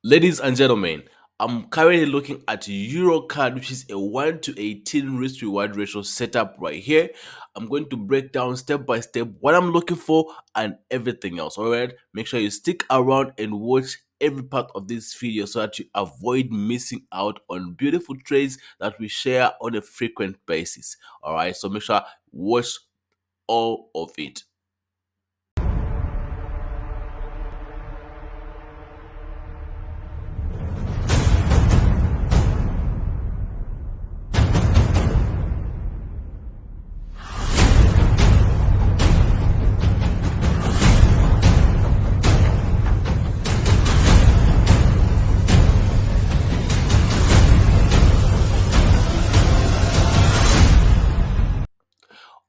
Ladies and gentlemen, I'm currently looking at Eurocad, which is a 1 to 18 risk reward ratio setup right here. I'm going to break down step by step what I'm looking for and everything else. Alright, make sure you stick around and watch every part of this video so that you avoid missing out on beautiful trades that we share on a frequent basis. Alright, so make sure watch all of it.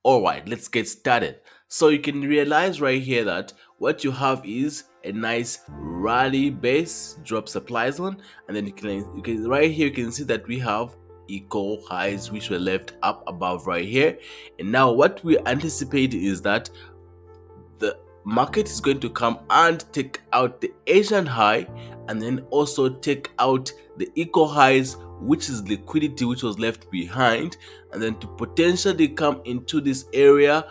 Alright, let's get started. So you can realize right here that what you have is a nice rally base drop supply zone, and then you can right here you can see that we have equal highs which were left up above right here. And now what we anticipate is that the market is going to come and take out the Asian high and then also take out the equal highs, which is liquidity which was left behind, and then to potentially come into this area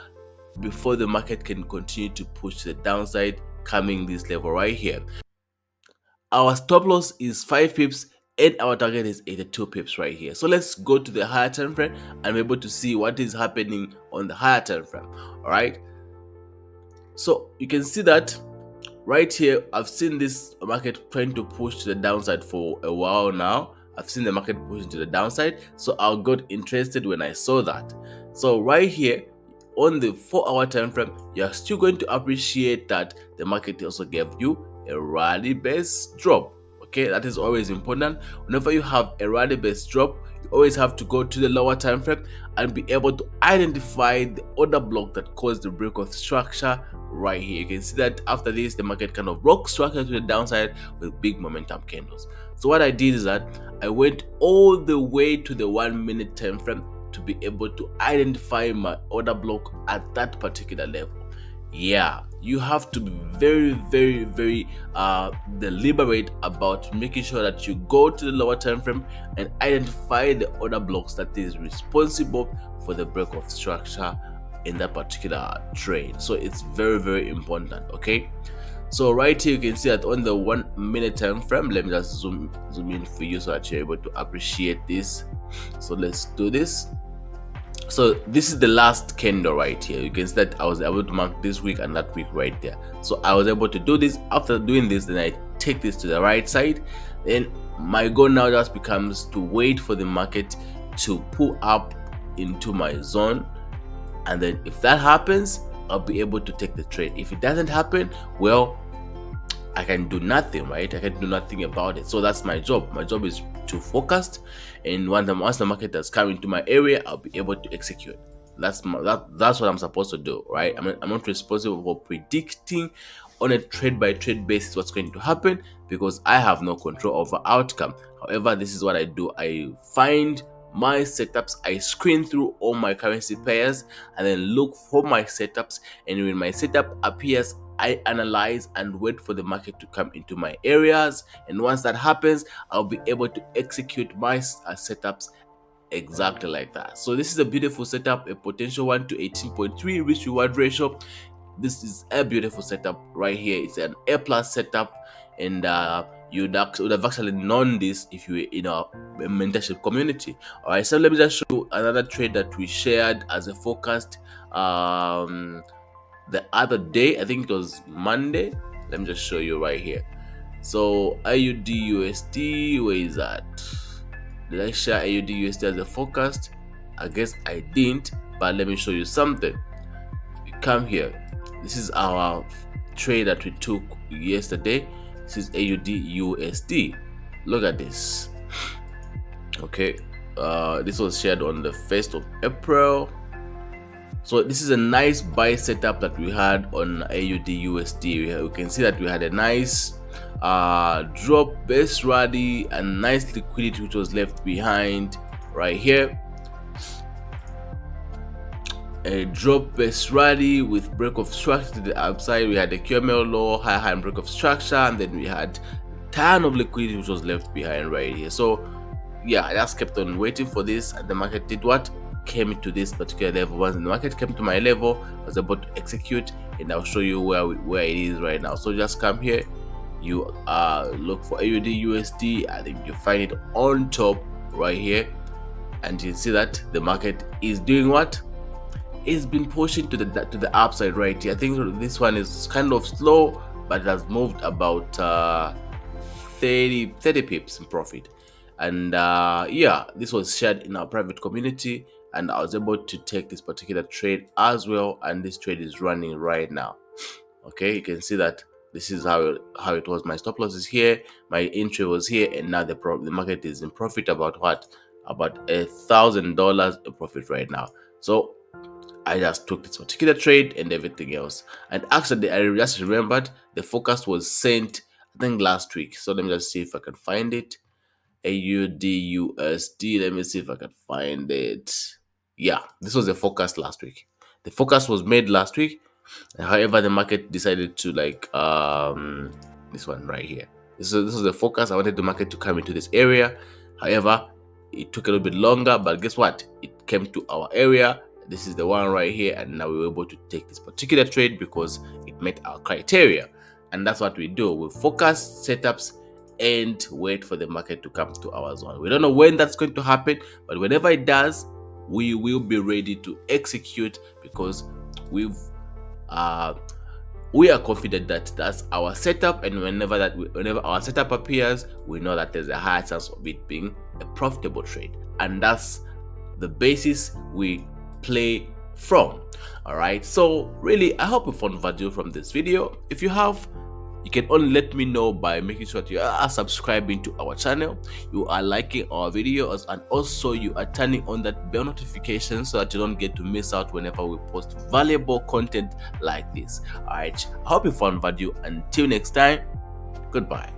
before the market can continue to push to the downside, coming this level right here. Our stop loss is 5 pips and our target is 82 pips right here. So let's go to the higher time frame and be able to see what is happening on the higher time frame. All right, so you can see that right here I've seen this market trying to push to the downside for a while now. I've seen the market pushing to the downside, so I got interested when I saw that. So right here on the 4-hour time frame, you're still going to appreciate that the market also gave you a rally based drop. Okay, that is always important. Whenever you have a rally based drop, you always have to go to the lower time frame and be able to identify the order block that caused the break of structure right here. You can see that after this the market kind of broke structure to the downside with big momentum candles. So what I did is that I went all the way to the 1 minute time frame to be able to identify my order block at that particular level. Yeah, you have to be very deliberate about making sure that you go to the lower time frame and identify the order blocks that is responsible for the break of structure in that particular trade. So it's very important. Okay, so right here you can see that on the 1 minute time frame, let me just zoom in for you so that you're able to appreciate this. So let's do this. So this is the last candle right here. You can see that I was able to mark this week and that week right there. So I was able to do this. After doing this, then I take this to the right side. Then my goal now just becomes to wait for the market to pull up into my zone, and then if that happens, I'll be able to take the trade. If it doesn't happen, well, I can do nothing, right? I can do nothing about it. So that's my job. My job is to focus, and once the market has come into my area, I'll be able to execute. That's what I'm supposed to do, right? I'm not responsible for predicting on a trade by trade basis what's going to happen, because I have no control over outcome. However, this is what I do. I find my setups, I screen through all my currency pairs and then look for my setups, and when my setup appears, I analyze and wait for the market to come into my areas, and once that happens, I'll be able to execute my setups exactly like that. So this is a beautiful setup, a potential 1 to 18.3 risk reward ratio. This is a beautiful setup right here. It's an A+ setup, and you would have actually known this if you were in our mentorship community. All right, so let me just show you another trade that we shared as a forecast the other day. I think it was Monday. Let me just show you right here. So AUD USD, where is that? Did I share AUD USD as a forecast? I guess I didn't, but let me show you something. We come here. This is our trade that we took yesterday. This is AUD USD. Look at this. Okay, this was shared on the 1st of April. So this is a nice buy setup that we had on AUD USD. We can see that we had a nice drop, base rally, and nice liquidity which was left behind right here. A drop base rally with break of structure to the upside. We had a QML low, high and break of structure, and then we had ton of liquidity which was left behind right here. So yeah, I just kept on waiting for this, and the market did what? Came to this particular level. Once the market came to my level, I was able to execute, and I'll show you where it is right now. So just come here, you look for AUD USD. I think you find it on top right here, and you see that the market is doing what? It's been pushing to the upside right here. I think this one is kind of slow, but it has moved about 30 pips in profit. And yeah, this was shared in our private community, and I was able to take this particular trade as well, and this trade is running right now. Okay, you can see that this is how it was. My stop loss is here, my entry was here, and now the market is in profit about what? About $1,000 in profit right now. So I just took this particular trade and everything else. And actually, I just remembered the forecast was sent, I think, last week. So let me just see if I can find it. AUD USD. Let me see if I can find it. Yeah, this was the forecast last week. The forecast was made last week. However, the market decided to this one right here. This is the focus. I wanted the market to come into this area. However, it took a little bit longer, but guess what? It came to our area. This is the one right here, and now we were able to take this particular trade because it met our criteria. And that's what we do. We focus setups and wait for the market to come to our zone. We don't know when that's going to happen, but whenever it does, we will be ready to execute because we are confident that that's our setup, and whenever our setup appears, we know that there's a high chance of it being a profitable trade, and that's the basis we play from. All right, so really, I hope you found value from this video. If you have, you can only let me know by making sure that you are subscribing to our channel, you are liking our videos, and also you are turning on that bell notification so that you don't get to miss out whenever we post valuable content like this. All right, I hope you found value. Until next time, goodbye.